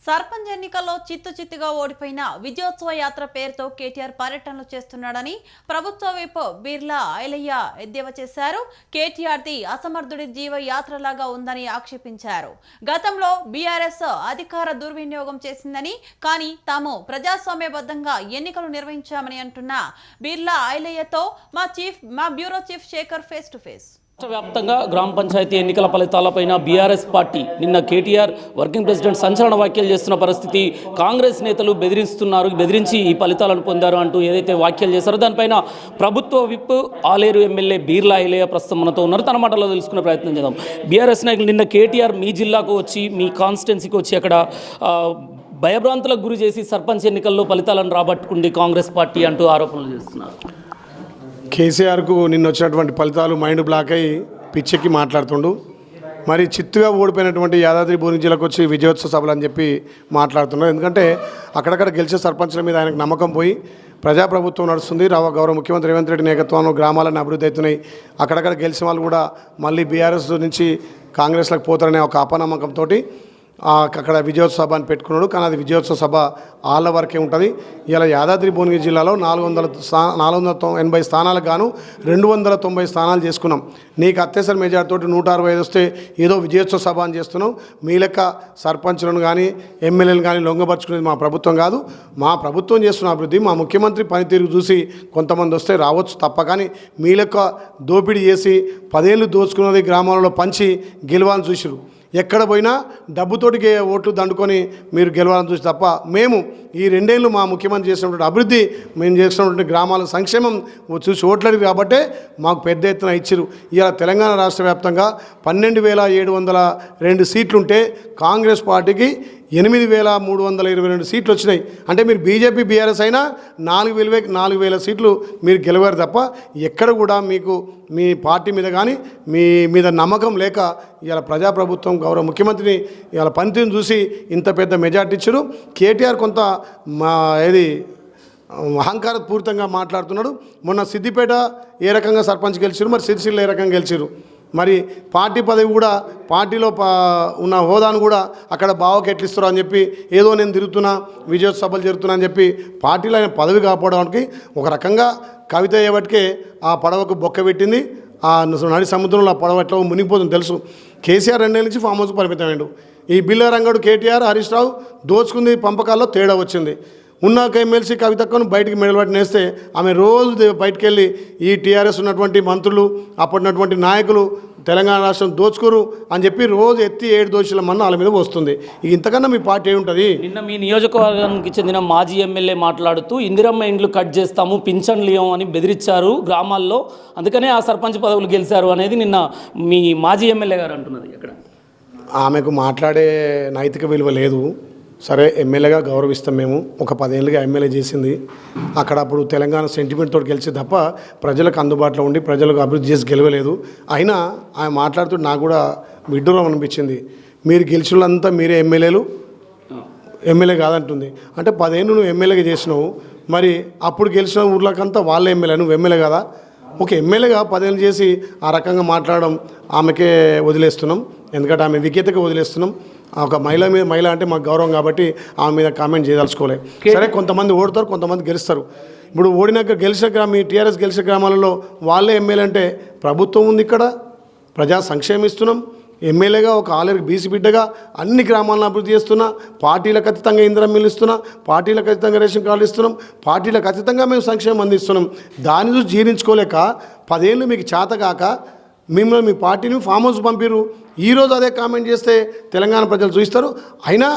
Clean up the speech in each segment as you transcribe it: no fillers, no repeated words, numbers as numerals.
సర్పంచ్ ఎన్నికల్లో చిత్తుచిత్తుగా ఓడిపోయిన విజయోత్సవ యాత్ర పేరుతో కేటీఆర్ పర్యటనలు చేస్తున్నాడని ప్రభుత్వ విప్ బిర్లా ఐలయ్య ఎద్దేవా చేశారు. కేటీఆర్ది అసమర్థుడి జీవ యాత్రలాగా ఉందని ఆక్షేపించారు. గతంలో బీఆర్ఎస్ అధికార దుర్వినియోగం చేసిందని, కానీ తాము ప్రజాస్వామ్యబద్ధంగా ఎన్నికలు నిర్వహించామని అంటున్న బిర్లా ఐలయ్యతో మా bureau chief Shekhar face to face. రాష్ట్ర వ్యాప్తంగా గ్రామ పంచాయతీ ఎన్నికల ఫలితాలపైన బీఆర్ఎస్ పార్టీ నిన్న కేటీఆర్ వర్కింగ్ ప్రెసిడెంట్ సంచలన వ్యాఖ్యలు చేస్తున్న పరిస్థితి. కాంగ్రెస్ నేతలు బెదిరించి ఈ ఫలితాలను పొందారు అంటూ ఏదైతే వ్యాఖ్యలు చేశారో దానిపైన ప్రభుత్వ విప్ ఆలేరు ఎమ్మెల్యే బీర్లా ఐలయ్య ప్రస్తుతం మనతో ఉన్నారు. తన మాటల్లో తెలుసుకునే ప్రయత్నం చేద్దాం. బీఆర్ఎస్ నాయకులు నిన్న కేటీఆర్ మీ జిల్లాకు వచ్చి, మీ కాన్స్టిట్యున్సీకి వచ్చి అక్కడ భయభ్రాంతులకు గురి చేసి సర్పంచ్ ఎన్నికల్లో ఫలితాలను రాబట్టుకుంది కాంగ్రెస్ పార్టీ అంటూ ఆరోపణలు చేస్తున్నారు. కేసీఆర్కు నిన్న వచ్చినటువంటి ఫలితాలు మైండ్ బ్లాక్ అయ్యి పిచ్చెక్కి మాట్లాడుతుండు. మరి చిత్తుగా ఓడిపోయినటువంటి యాదాద్రి భువనగిరి జిల్లాకు వచ్చి విజయోత్సవ సభలు అని చెప్పి మాట్లాడుతున్నారు. ఎందుకంటే అక్కడక్కడ గెలిచే సర్పంచుల మీద ఆయనకు నమ్మకం పోయి ప్రజాప్రభుత్వం నడుస్తుంది. గౌరవ ముఖ్యమంత్రి రేవంత్ రెడ్డి నేతృత్వంలో గ్రామాలను అభివృద్ధి అవుతున్నాయి. అక్కడక్కడ గెలిచిన వాళ్ళు కూడా మళ్ళీ బీఆర్ఎస్ నుంచి కాంగ్రెస్లకు పోతారనే ఒక అపనమ్మకంతో అక్కడ విజయోత్సవ సభ అని పెట్టుకున్నాడు. కానీ అది విజయోత్సవ సభ ఆళ్ళ వరకే ఉంటుంది. ఇలా యాదాద్రి భువనగిరి జిల్లాలో 480 స్థానాలకు గాను 290 స్థానాలు చేసుకున్నాం. నీకు అత్యవసర మెజార్టీతో 165 వస్తే ఏదో విజయోత్సవ సభ అని చేస్తున్నాం. మీ లెక్క సర్పంచులను కానీ ఎమ్మెల్యేలను కానీ లొంగపరుచుకునేది మా ప్రభుత్వం కాదు. మా ప్రభుత్వం చేస్తున్న అభివృద్ధి, మా ముఖ్యమంత్రి పనితీరు చూసి కొంతమంది వస్తే రావచ్చు తప్ప, కానీ మీ లెక్క దోపిడీ చేసి 10 ఏళ్ళు దోచుకున్నది గ్రామాలలో పంచి గెలవాలని చూసిరు. ఎక్కడ పోయినా డబ్బుతోటి ఓట్లు దండుకొని మీరు గెలవాలని చూసి తప్ప, మేము ఈ 2 ఏళ్ళు మా ముఖ్యమంత్రి చేసినటువంటి అభివృద్ధి, మేము చేసినటువంటి గ్రామాల సంక్షేమం చూసి ఓట్లడి కాబట్టే మాకు పెద్ద ఎత్తున ఇచ్చిరు. ఇలా తెలంగాణ రాష్ట్ర వ్యాప్తంగా 12,702 సీట్లుంటే కాంగ్రెస్ పార్టీకి 8,322 సీట్లు వచ్చినాయి. అంటే మీరు బీజేపీ బీఆర్ఎస్ అయినా 4,000 సీట్లు మీరు గెలవారు తప్ప, ఎక్కడ కూడా మీకు మీ పార్టీ మీద కానీ మీ మీద నమ్మకం లేక ఇలా ప్రజాప్రభుత్వం గౌరవ ముఖ్యమంత్రిని ఇలా పనితీరుని చూసి ఇంత పెద్ద మెజార్టీ ఇచ్చారు. కేటీఆర్ కొంత అహంకారపూరితంగా మాట్లాడుతున్నాడు. మొన్న సిద్దిపేట ఏ రకంగా సర్పంచ్ గెలిచారు, మరి సిరిసిల్ల ఏ రకంగా గెలిచారు, మరి పార్టీ పదవి కూడా పార్టీలో ఉన్న హోదాను కూడా అక్కడ బావకి ఎట్లిస్తారు అని చెప్పి, ఏదో నేను తిరుగుతున్నా విజయోత్సవ సభలు జరుగుతున్నా అని చెప్పి పార్టీలో ఆయన పదవి కాపాడడానికి ఒక రకంగా కవిత అయ్యేబట్టికే ఆ పడవకు బొక్క పెట్టింది. ఆ నడి సముద్రంలో ఆ పడవ ఎట్లా మునిగిపోతుంది తెలుసు. కేసీఆర్ 2 ఏళ్ళ నుంచి ఫామ్ హౌస్కు పరిమితమైండు. ఈ బిల్లా రంగడు కేటీఆర్ హరీష్ రావు దోచుకుంది పంపకాల్లో తేడా వచ్చింది. ఉన్న ఎమ్మెల్సీ కవితక్కను బయటికి మెడలు పట్టి నేస్తే ఆమె రోజు బయటికి వెళ్ళి ఈ టీఆర్ఎస్ ఉన్నటువంటి మంత్రులు, అప్పటినటువంటి నాయకులు తెలంగాణ రాష్ట్రం దోచుకోరు అని చెప్పి రోజు ఎత్తి 7 దోషుల మన్న వాళ్ళ మీద వస్తుంది. ఇంతకన్నా మీ పార్టీ ఏముంటుంది? నిన్న మీ నియోజకవర్గానికి చెందిన మాజీ ఎమ్మెల్యే మాట్లాడుతూ ఇందిరమ్మ ఇండ్లు కట్ చేస్తాము, పింఛన్లు ఇవ్వం అని బెదిరించారు గ్రామాల్లో, అందుకనే ఆ సర్పంచ్ పదవులు గెలిచారు అనేది నిన్న మీ మాజీ ఎమ్మెల్యే గారు అంటున్నది. ఇక్కడ ఆమెకు మాట్లాడే నైతిక విలువ లేదు. సరే, ఎమ్మెల్యేగా గౌరవిస్తాం మేము. ఒక 10 ఏళ్ళుగా ఎమ్మెల్యే చేసింది. అక్కడ అప్పుడు తెలంగాణ సెంటిమెంట్ తోటి గెలిచి తప్ప ప్రజలకు అందుబాటులో ఉండి ప్రజలకు అభివృద్ధి చేసి గెలవలేదు. అయినా ఆయన మాట్లాడుతూ నాకు కూడా విడ్డూరం అనిపించింది. మీరు గెలిచినంతా మీరే ఎమ్మెల్యే కాదంటుంది. అంటే 10 ఏళ్ళు నువ్వు ఎమ్మెల్యేగా చేసినావు, మరి అప్పుడు గెలిచిన ఊర్లకంతా వాళ్ళే ఎమ్మెల్యే, నువ్వు ఎమ్మెల్యే కదా? ఒక ఎమ్మెల్యేగా 10 ఏళ్ళు చేసి ఆ రకంగా మాట్లాడడం ఆమెకే వదిలేస్తున్నాం. ఎందుకంటే ఆమె విజ్ఞతగా వదిలేస్తున్నాం. ఒక మహిళ అంటే మాకు గౌరవం కాబట్టి ఆమె మీద కామెంట్ చేయదలుచుకోలే. సరే, కొంతమంది ఓడతారు, కొంతమంది గెలుస్తారు. ఇప్పుడు గెలిచిన మీ టీఆర్ఎస్ గెలిచిన గ్రామాలలో వాళ్ళే ఎమ్మెల్యే అంటే ప్రభుత్వం ఉంది, ఇక్కడ ప్రజా సంక్షేమం ఇస్తున్నాం. ఎమ్మెల్యేగా ఒక ఆలేరు బీసీ బిడ్డగా అన్ని గ్రామాలను అభివృద్ధి చేస్తున్నా, పార్టీలకు అతీతంగా ఇందిరమ్మ ఇస్తున్నాం, పార్టీలకు అతీతంగా రేషన్ కార్డులు ఇస్తున్నాం, పార్టీలకు అతీతంగా మేము సంక్షేమం అందిస్తున్నాం. దాన్ని చూసి జీర్ణించుకోలేక 10 ఏళ్ళు మీకు చేతగాక మిమ్మల్ని మీ పార్టీని ఫామ్ హౌస్ పంపిరు. ఈరోజు అదే కామెంట్ చేస్తే తెలంగాణ ప్రజలు చూస్తారు. అయినా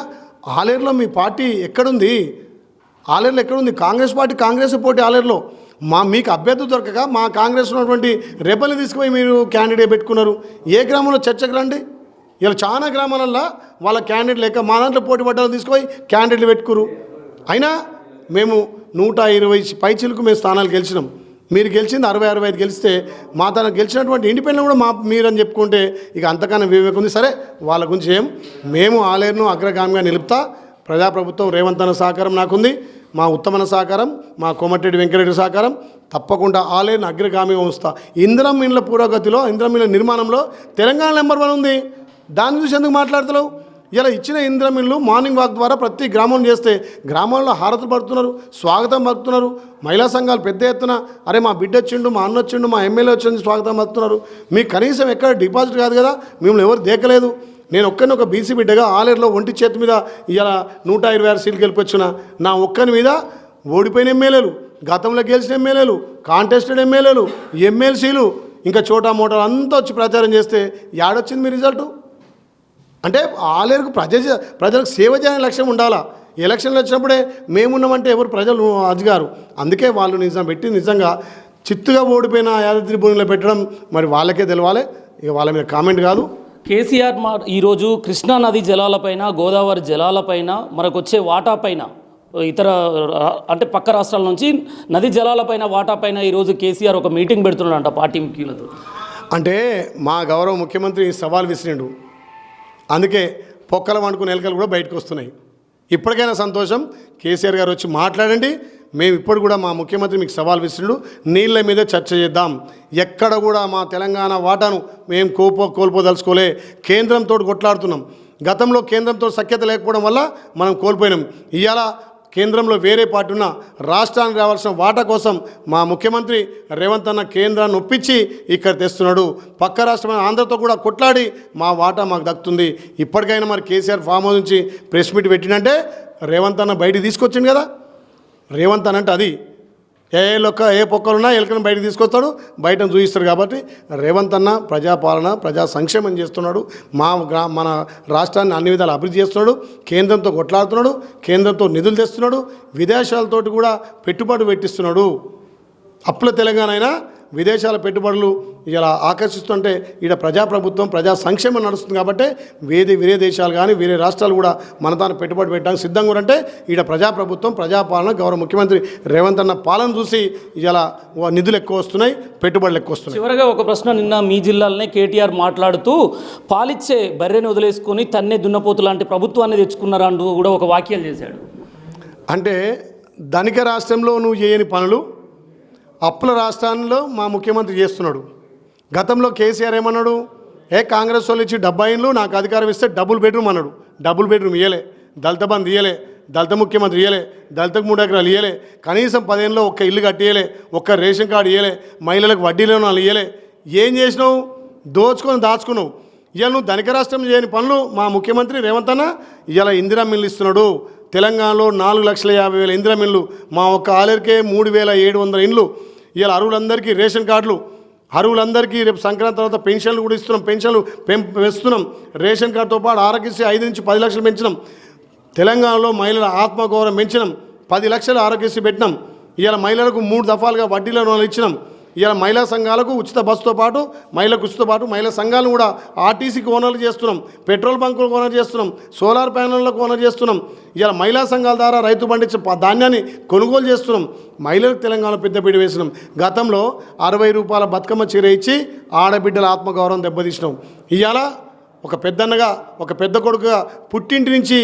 ఆలేరులో మీ పార్టీ ఎక్కడుంది? ఆలేరులో ఎక్కడుంది? కాంగ్రెస్ పార్టీ కాంగ్రెస్ పోటీ ఆలేరులో. మీకు అభ్యర్థి దొరకక మా కాంగ్రెస్ ఉన్నటువంటి రేపల్ని తీసుకుపోయి మీరు క్యాండిడేట్ పెట్టుకున్నారు. ఏ గ్రామంలో చర్చకు రండి. ఇలా చాలా గ్రామాలల్లో వాళ్ళ క్యాండిడేట్ లేక మా దాంట్లో పోటీ పడ్డారు తీసుకుపోయి క్యాండిడేట్లు పెట్టుకురు. అయినా మేము 120 పైచిలకు మేము స్థానాలు గెలిచినాం. మీరు గెలిచింది 60-65 గెలిస్తే మా తన గెలిచినటువంటి ఇండిపెండెంట్ కూడా మీరని చెప్పుకుంటే ఇక అంతకన్నా వివేకం ఉంది. సరే, వాళ్ళ గురించి మేము ఆలేరును అగ్రగామిగా నిలుపుతా. ప్రజాప్రభుత్వం రేవంత్ అన్న సహకారం నాకుంది, మా ఉత్తమన సహకారం, మా కోమటిరెడ్డి వెంకటరెడ్డి సహకారం, తప్పకుండా ఆలేరును అగ్రగామిగా ఉంచుతా. ఇందిరమ్మ ఇండ్ల పురోగతిలో, ఇందిరమ్మ ఇండ్ల నిర్మాణంలో తెలంగాణ నెంబర్ 1 ఉంది. దాని చూసి ఎందుకు మాట్లాడుతున్నావు? ఇలా ఇచ్చిన ఇంద్రమిల్లు మార్నింగ్ వాక్ ద్వారా ప్రతి గ్రామం చేస్తే గ్రామాల్లో హారతులు పడుతున్నారు, స్వాగతం పడుతున్నారు. మహిళా సంఘాలు పెద్ద ఎత్తున అరే మా బిడ్డ వచ్చిండు, మా అన్న వచ్చిండు, మా ఎమ్మెల్యే వచ్చింది స్వాగతం పడుతున్నారు. మీకు కనీసం ఎక్కడ డిపాజిట్ కాదు కదా, మిమ్మల్ని ఎవరు దేకలేదు. నేను ఒక్కరిని ఒక బీసీ బిడ్డగా ఆలేరులో ఒంటి చేతి మీద ఇలా 126 సీట్లు గెలిపొచ్చిన నా ఒక్కని మీద ఓడిపోయిన ఎమ్మెల్యేలు, గతంలో గెలిచిన ఎమ్మెల్యేలు, కాంటెస్టెడ్ ఎమ్మెల్యేలు, ఎమ్మెల్సీలు, ఇంకా చోటా మోటాలు అంతా వచ్చి ప్రచారం చేస్తే యాడొచ్చింది మీ రిజల్టు? అంటే ఆలేరుకు ప్రజలకు సేవ చేయని లక్ష్యం ఉండాలా. ఎలక్షన్లు వచ్చినప్పుడే మేమున్నామంటే ఎవరు ప్రజలు అదిగారు. అందుకే వాళ్ళు నిజంగా చిత్తుగా ఓడిపోయిన యాదాద్రి భూమిలో పెట్టడం మరి వాళ్ళకే తెలవాలి, ఇక వాళ్ళ మీద కామెంట్ కాదు. కేసీఆర్ ఈరోజు కృష్ణా నది జలాలపైన, గోదావరి జలాలపైన, మనకు వచ్చే వాటాపైన, ఇతర అంటే పక్క రాష్ట్రాల నుంచి నది జలాలపైన వాటాపైన ఈరోజు కేసీఆర్ ఒక మీటింగ్ పెడుతున్నాడంట పార్టీ ముఖ్యులతో. అంటే మా గౌరవ ముఖ్యమంత్రి సవాల్ విసిరిండు, అందుకే పొక్కల వండుకునే ఎలకలు కూడా బయటకు వస్తున్నాయి. ఇప్పటికైనా సంతోషం, కేసీఆర్ గారు వచ్చి మాట్లాడండి. మేము ఇప్పుడు కూడా మా ముఖ్యమంత్రి మీకు సవాల్ విసిరిండు, నీళ్ళ మీద చర్చ చేద్దాం. ఎక్కడ కూడా మా తెలంగాణ వాటాను మేము కోల్పోదలుచుకోలే, కేంద్రంతో కొట్లాడుతున్నాం. గతంలో కేంద్రంతో సఖ్యత లేకపోవడం వల్ల మనం కోల్పోయినాం. ఇవాళ కేంద్రంలో వేరే పార్టీ ఉన్న రాష్ట్రానికి రావాల్సిన వాటా కోసం మా ముఖ్యమంత్రి రేవంత్ అన్న కేంద్రాన్ని ఒప్పించి ఇక్కడ తెస్తున్నాడు. పక్క రాష్ట్రమైన ఆంధ్రతో కూడా కొట్లాడి మా వాటా మాకు దక్కుతుంది. ఇప్పటికైనా మరి కేసీఆర్ ఫామ్ హౌస్ నుంచి ప్రెస్ మీట్ పెట్టినంటే రేవంత్ అన్న బయటికి తీసుకొచ్చింది కదా. రేవంత్ అన్న అంటే అది ఏ పొక్కలున్నా ఎలకలను బయటకు తీసుకొస్తాడు, బయటను చూపిస్తాడు. కాబట్టి రేవంత్ అన్న ప్రజాపాలన, ప్రజా సంక్షేమం చేస్తున్నాడు. మన రాష్ట్రాన్ని అన్ని విధాలు అభివృద్ధి చేస్తున్నాడు, కేంద్రంతో కొట్లాడుతున్నాడు, కేంద్రంతో నిధులు తెస్తున్నాడు, విదేశాలతోటి కూడా పెట్టుబడి పెట్టిస్తున్నాడు. అప్పుల తెలంగాణ అయినా విదేశాల పెట్టుబడులు ఇలా ఆకర్షిస్తుంటే ఈడ ప్రజాప్రభుత్వం, ప్రజా సంక్షేమం నడుస్తుంది. కాబట్టి వేరే దేశాలు కానీ వేరే రాష్ట్రాలు కూడా మన తాను పెట్టుబడి పెట్టడానికి సిద్ధంగా ఉంటే ఈడ ప్రజాప్రభుత్వం, ప్రజాపాలన, గౌరవ ముఖ్యమంత్రి రేవంత్ అన్న పాలన చూసి ఇలా నిధులు ఎక్కువ వస్తున్నాయి, పెట్టుబడులు ఎక్కువ వస్తున్నాయి. చివరగా ఒక ప్రశ్న, నిన్న మీ జిల్లాలోనే కేటీఆర్ మాట్లాడుతూ పాలిచ్చే బర్రెని వదిలేసుకొని తన్నే దున్నపోతు లాంటి ప్రభుత్వాన్ని తెచ్చుకున్నారా అంటూ కూడా ఒక వ్యాఖ్యలు చేశాడు. అంటే ధనిక రాష్ట్రంలో నువ్వు చేయని పనులు అప్పుల రాష్ట్రాల్లో మా ముఖ్యమంత్రి చేస్తున్నాడు. గతంలో కేసీఆర్ ఏమన్నాడు, కాంగ్రెస్ వాళ్ళు ఇచ్చి 70 ఇండ్లు నాకు అధికారం ఇస్తే డబుల్ బెడ్రూమ్ అన్నాడు. డబుల్ బెడ్రూమ్ ఇయ్యలే, దళిత బంధు ఇయ్యలే, దళిత ముఖ్యమంత్రి ఇయ్యలే, దళితకు 3 ఎకరాలు ఇయ్యలే, కనీసం 10 ఏళ్ళలో ఒక్క ఇల్లు కట్టియలే, ఒక్క రేషన్ కార్డు ఇయ్యలే, మహిళలకు వడ్డీ లోనాలు ఇయ్యలే. ఏం చేసినావు? దాచుకున్నావు. ఇవాళ నువ్వు ధనిక రాష్ట్రం చేయని పనులు మా ముఖ్యమంత్రి రేవంత్ అన్న ఇవాళ ఇందిరా మిల్లు ఇస్తున్నాడు. తెలంగాణలో 4,50,000 ఇందిరా మిల్లు, మా ఒక్క ఆలేరుకే 3,700 ఇండ్లు. ఇవాళ అరువులందరికీ రేషన్ కార్డులు, అరువులందరికీ రేపు సంక్రాంతి తర్వాత పెన్షన్లు కూడా ఇస్తున్నాం, పెన్షన్లు పెంచుతున్నాం. రేషన్ కార్డుతో పాటు ఆరోగ్యశ్రీ 5 నుంచి 10 లక్షలు పెంచినాం. తెలంగాణలో మహిళల ఆత్మగౌరవం పెంచినాం, 10 లక్షలు ఆరోగ్యశ్రీ పెట్టినాం. ఇవాళ మహిళలకు 3 దఫాలుగా వడ్డీల రుణాలు ఇచ్చినాం. ఇవాళ మహిళా సంఘాలకు ఉచిత బస్సుతో పాటు మహిళా సంఘాలను కూడా ఆర్టీసీకి ఓనర్లు చేస్తున్నాం, పెట్రోల్ బంకులకు ఓనర్ చేస్తున్నాం, సోలార్ ప్యానెళ్లకు ఓనర్ చేస్తున్నాం. ఇవాళ మహిళా సంఘాల ద్వారా రైతు పండించే ధాన్యాన్ని కొనుగోలు చేస్తున్నాం. మహిళలకు తెలంగాణలో పెద్దపీట వేసినాం. గతంలో 60 రూపాయల బతుకమ్మ చీర ఇచ్చి ఆడబిడ్డల ఆత్మగౌరవం దెబ్బతీసినాం. ఇవాళ ఒక పెద్దన్నగా, ఒక పెద్ద కొడుకుగా పుట్టింటి నుంచి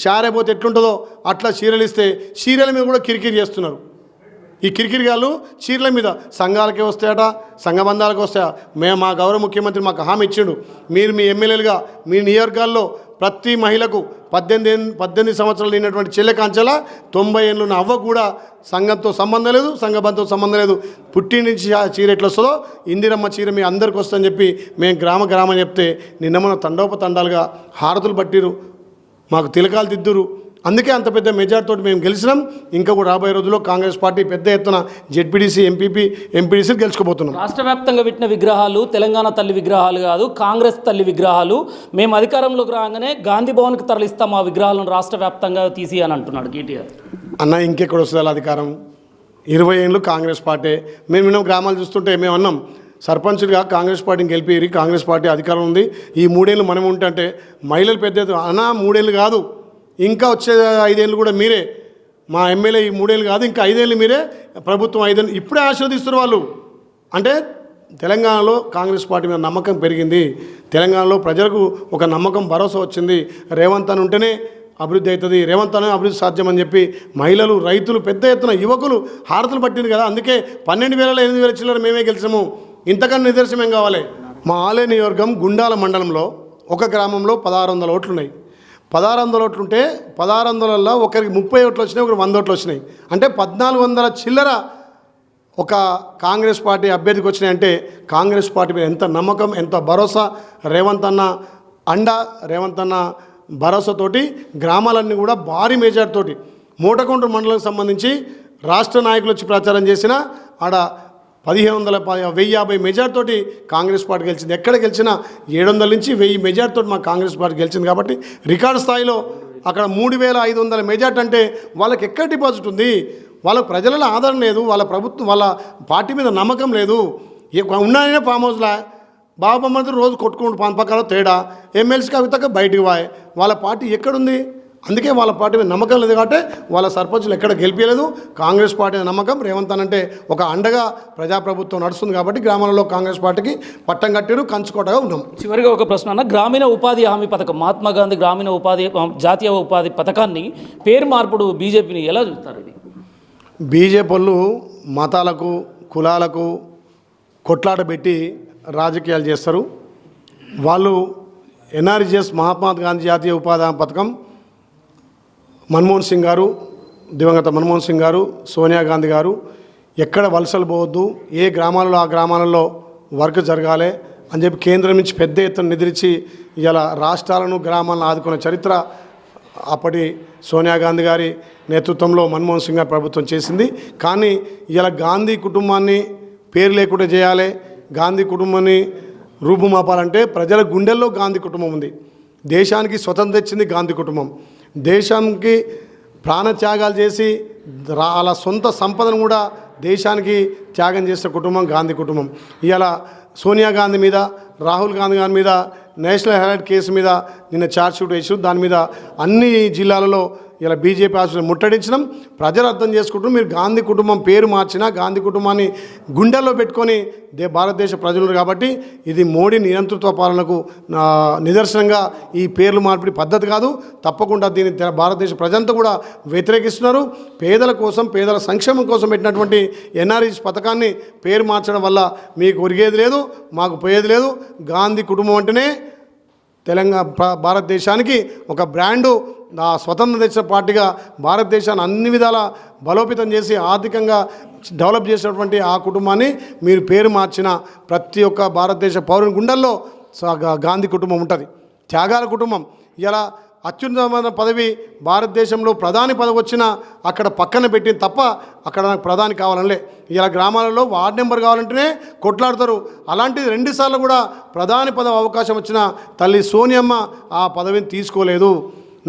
షారేపోతే ఎట్లుంటుందో అట్లా చీరలు ఇస్తే చీరల మీద కూడా కిరికిరి చేస్తున్నారు. ఈ కిరికిరిగాళ్ళు చీరల మీద సంఘాలకే వస్తాయట, సంఘబంధాలకు వస్తాయా? మా గౌరవ ముఖ్యమంత్రి మాకు హామీ ఇచ్చిండు, మీరు మీ ఎమ్మెల్యేలుగా మీ నియోజకవర్గాల్లో ప్రతి మహిళకు 18 సంవత్సరాలు లేనటువంటి చెల్లె కాంచెల 90 ఏళ్ళు ఉన్న అవ్వ కూడా సంఘంతో సంబంధం లేదు, సంఘబంధంతో సంబంధం లేదు. పుట్టిన నుంచి చీర ఎట్లా వస్తుందో ఇందిరమ్మ చీర మీ అందరికి వస్తుందని చెప్పి మేము గ్రామం చెప్తే నిన్న మన తండోపతండాలుగా హారతులు పట్టిరు, మాకు తిలకాలు దిద్దురు. అందుకే అంత పెద్ద మెజార్టీతో మేము గెలిచినాం. ఇంకా కూడా రాబోయే రోజుల్లో కాంగ్రెస్ పార్టీ పెద్ద ఎత్తున జెడ్పీటీసీ, ఎంపీటీసీ గెలుచుకోబోతున్నాం. రాష్ట్ర వ్యాప్తంగా పెట్టిన విగ్రహాలు తెలంగాణ తల్లి విగ్రహాలు కాదు, కాంగ్రెస్ తల్లి విగ్రహాలు. మేము అధికారంలోకి రాగానే గాంధీ భవన్కి తరలిస్తాం ఆ విగ్రహాలను రాష్ట్ర వ్యాప్తంగా తీసి అని అంటున్నాడు కేటీఆర్. అన్న ఇంకెక్కడ వస్తుంది అధికారం? 20 ఏళ్ళు కాంగ్రెస్ పార్టీ. మేము గ్రామాలు చూస్తుంటే మేము అన్నాం, సర్పంచులుగా కాంగ్రెస్ పార్టీని గెలిపి కాంగ్రెస్ పార్టీ అధికారం ఉంది, ఈ 3 ఏళ్ళు మనం ఉంటే మహిళలు పెద్ద అన్న 3 ఏళ్ళు కాదు, ఇంకా వచ్చే 5 ఏళ్ళు కూడా మీరే మా ఎమ్మెల్యే. ఈ 3 ఏళ్ళు కాదు, ఇంకా 5 ఏళ్ళు మీరే ప్రభుత్వం. 5 ఏళ్ళు ఇప్పుడే ఆశీర్వదిస్తారు వాళ్ళు. అంటే తెలంగాణలో కాంగ్రెస్ పార్టీ మీద నమ్మకం పెరిగింది, తెలంగాణలో ప్రజలకు ఒక నమ్మకం, భరోసా వచ్చింది. రేవంత్ అని ఉంటేనే అభివృద్ధి అవుతుంది, రేవంత్ అనే అభివృద్ధి సాధ్యమని చెప్పి మహిళలు, రైతులు, పెద్ద ఎత్తున యువకులు హారతులు పట్టింది కదా. అందుకే 12,000 8,000 చిల్లర మేమే గెలిచాము. ఇంతకన్నా నిదర్శనం ఏం కావాలి? మా ఆలయ నియోజకవర్గం గుండాల మండలంలో ఒక గ్రామంలో 1600 ఓట్లున్నాయి. 1600 ఓట్లు ఉంటే 1600ల్లో ఒకరికి 30 ఓట్లు వచ్చినాయి, ఒకరికి 100 ఓట్లు వచ్చినాయి. అంటే 1400 చిల్లర ఒక కాంగ్రెస్ పార్టీ అభ్యర్థికి వచ్చినాయంటే కాంగ్రెస్ పార్టీ మీద ఎంత నమ్మకం, ఎంత భరోసా, రేవంత్ అన్న అండ, రేవంత్ అన్న భరోసాతోటి గ్రామాలన్నీ కూడా భారీ మెజార్టీతోటి మూటకొండ మండలానికి సంబంధించి రాష్ట్ర నాయకులు వచ్చి ప్రచారం చేసిన ఆడ 1050 మెజార్టీతోటి కాంగ్రెస్ పార్టీ గెలిచింది. ఎక్కడ గెలిచినా 700 నుంచి 1000 మెజార్టీతోటి మా కాంగ్రెస్ పార్టీ గెలిచింది. కాబట్టి రికార్డు స్థాయిలో అక్కడ 3500 మెజార్టీ అంటే వాళ్ళకి ఎక్కడ డిపాజిట్ ఉంది? వాళ్ళకు ప్రజలలో ఆదరణ లేదు, వాళ్ళ ప్రభుత్వం వాళ్ళ పార్టీ మీద నమ్మకం లేదు. ఉన్నాయనే ఫామ్ హౌస్లా బాబు మంత్రి రోజు కొట్టుకుంటూ పక్కన తేడా, ఎమ్మెల్సీకి అవితక బయటికి వాయ్, వాళ్ళ పార్టీ ఎక్కడుంది? అందుకే వాళ్ళ పార్టీ మీద నమ్మకం లేదు కాబట్టి వాళ్ళ సర్పంచులు ఎక్కడ గెలిపించలేదు. కాంగ్రెస్ పార్టీ మీద నమ్మకం, రేవంత్ అంటే ఒక అండగా ప్రజాప్రభుత్వం నడుస్తుంది కాబట్టి గ్రామాలలో కాంగ్రెస్ పార్టీకి పట్టం కట్టారు, కంచుకోటగా ఉన్నాం. చివరిగా ఒక ప్రశ్న అన్న, గ్రామీణ ఉపాధి హామీ పథకం, మహాత్మా గాంధీ గ్రామీణ ఉపాధి జాతీయ ఉపాధి పథకాన్ని పేరు మార్పుడు బీజేపీని ఎలా చూస్తారు? ఇది బీజేపీ వాళ్ళు మతాలకు కులాలకు కొట్లాట పెట్టి రాజకీయాలు చేస్తారు. వాళ్ళు ఎన్ఆర్జీఎస్ మహాత్మా గాంధీ జాతీయ ఉపాధి హామీ పథకం మన్మోహన్ సింగ్ గారు, దివంగత మన్మోహన్ సింగ్ గారు, సోనియా గాంధీ గారు ఎక్కడ వలసలు పోవద్దు, ఏ గ్రామాలలో ఆ గ్రామాలలో వర్క్ జరగాలి అని చెప్పి కేంద్రం నుంచి పెద్ద ఎత్తున నిధులిచ్చి ఇలా రాష్ట్రాలను గ్రామాలను ఆదుకున్న చరిత్ర అప్పటి సోనియా గాంధీ గారి నేతృత్వంలో మన్మోహన్ సింగ్ గారి ప్రభుత్వం చేసింది. కానీ ఇలా గాంధీ కుటుంబాన్ని పేరు లేకుండా చేయాలి, గాంధీ కుటుంబాన్ని రూపుమాపాలంటే ప్రజల గుండెల్లో గాంధీ కుటుంబం ఉంది. దేశానికి స్వతంత్రం తెచ్చింది గాంధీ కుటుంబం. దేశానికి ప్రాణత్యాగాలు చేసి అలా సొంత సంపదను కూడా దేశానికి త్యాగం చేసిన కుటుంబం గాంధీ కుటుంబం. ఇవాళ సోనియా గాంధీ మీద, రాహుల్ గాంధీ గారి మీద నేషనల్ హెరాల్డ్ కేసు మీద నిన్న ఛార్జ్షీట్ వేసి దాని మీద అన్ని జిల్లాలలో ఇలా బీజేపీ ఆశలు ముట్టడించడం ప్రజలు అర్థం చేసుకుంటున్నారు. మీరు గాంధీ కుటుంబం పేరు మార్చినా గాంధీ కుటుంబాన్ని గుండెల్లో పెట్టుకొని భారతదేశ ప్రజలు కాబట్టి ఇది మోడీ నియంతృత్వ పాలనకు నిదర్శనంగా ఈ పేర్లు మార్పిడి పద్ధతి కాదు. తప్పకుండా దీన్ని భారతదేశ ప్రజలంతా కూడా వ్యతిరేకిస్తున్నారు. పేదల కోసం, పేదల సంక్షేమం కోసం పెట్టినటువంటి ఎన్ఆర్ఈజీ పథకాన్ని పేరు మార్చడం వల్ల మీకు ఒరిగేది లేదు, మాకు పోయేది లేదు. గాంధీ కుటుంబం అంటేనే భారతదేశానికి ఒక బ్రాండు, స్వతంత్ర తెచ్చిన పార్టీగా భారతదేశాన్ని అన్ని విధాల బలోపేతం చేసి ఆర్థికంగా డెవలప్ చేసినటువంటి ఆ కుటుంబాన్ని మీరు పేరు మార్చిన ప్రతి ఒక్క భారతదేశ పౌరుని గుండెల్లో గాంధీ కుటుంబం ఉంటుంది. త్యాగాల కుటుంబం. ఇలా అత్యున్నతమైన పదవి భారతదేశంలో ప్రధాని పదవి వచ్చినా అక్కడ పక్కన పెట్టింది తప్ప అక్కడ నాకు ప్రధాని కావాలనిలే. ఇలా గ్రామాలలో వార్డు నెంబర్ కావాలంటేనే కొట్లాడతారు. అలాంటిది 2 సార్లు కూడా ప్రధాని పదవి అవకాశం వచ్చిన తల్లి సోనియమ్మ ఆ పదవిని తీసుకోలేదు.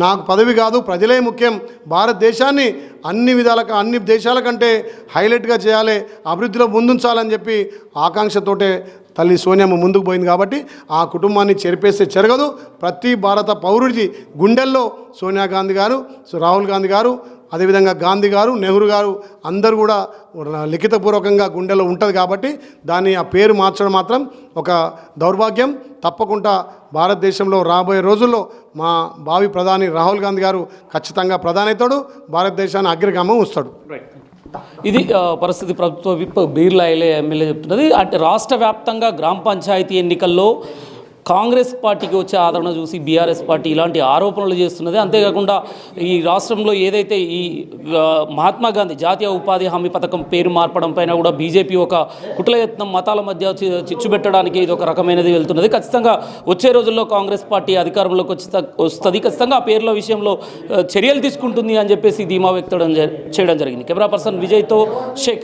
నాకు పదవి కాదు, ప్రజలే ముఖ్యం, భారతదేశాన్ని అన్ని విధాలుగా అన్ని దేశాల కంటే హైలైట్గా చేయాలి, అభివృద్ధిలో ముందుంచాలని చెప్పి ఆకాంక్షతోటే తల్లి సోనియమ్మ ముందుకు పోయింది. కాబట్టి ఆ కుటుంబాన్ని చెరిపేస్తే చెరగదు. ప్రతి భారత పౌరుడి గుండెల్లో సోనియా గాంధీ గారు, రాహుల్ గాంధీ గారు, అదేవిధంగా గాంధీ గారు, నెహ్రూ గారు అందరూ కూడా లిఖితపూర్వకంగా గుండెలో ఉంటుంది. కాబట్టి దాన్ని ఆ పేరు మార్చడం మాత్రం ఒక దౌర్భాగ్యం. తప్పకుండా భారతదేశంలో రాబోయే రోజుల్లో మా భావి ప్రధాని రాహుల్ గాంధీ గారు ఖచ్చితంగా ప్రధాని అవుతాడు, భారతదేశాన్ని అగ్రగామం ఉంచుతాడు. ఇది పరిస్థితి. ప్రభుత్వ విప్ బీర్లా ఎమ్మెల్యే చెప్తున్నది. అంటే రాష్ట్ర వ్యాప్తంగా గ్రామ పంచాయతీ ఎన్నికల్లో కాంగ్రెస్ పార్టీకి వచ్చే ఆదరణ చూసి బీఆర్ఎస్ పార్టీ ఇలాంటి ఆరోపణలు చేస్తున్నది. అంతేకాకుండా ఈ రాష్ట్రంలో ఏదైతే ఈ మహాత్మా గాంధీ జాతీయ ఉపాధి హామీ పథకం పేరు మార్పడం పైన కూడా బీజేపీ ఒక కుట్రయత్నం, మతాల మధ్య చిచ్చు పెట్టడానికి ఇది ఒక రకమైనది వెళ్తున్నది. ఖచ్చితంగా వచ్చే రోజుల్లో కాంగ్రెస్ పార్టీ అధికారంలోకి వస్తుంది. ఖచ్చితంగా ఆ పేర్ల విషయంలో చర్యలు తీసుకుంటుంది అని చెప్పేసి ధీమా వ్యక్తం చేయడం జరిగింది. కెమెరా పర్సన్ విజయ్తో శేఖర్.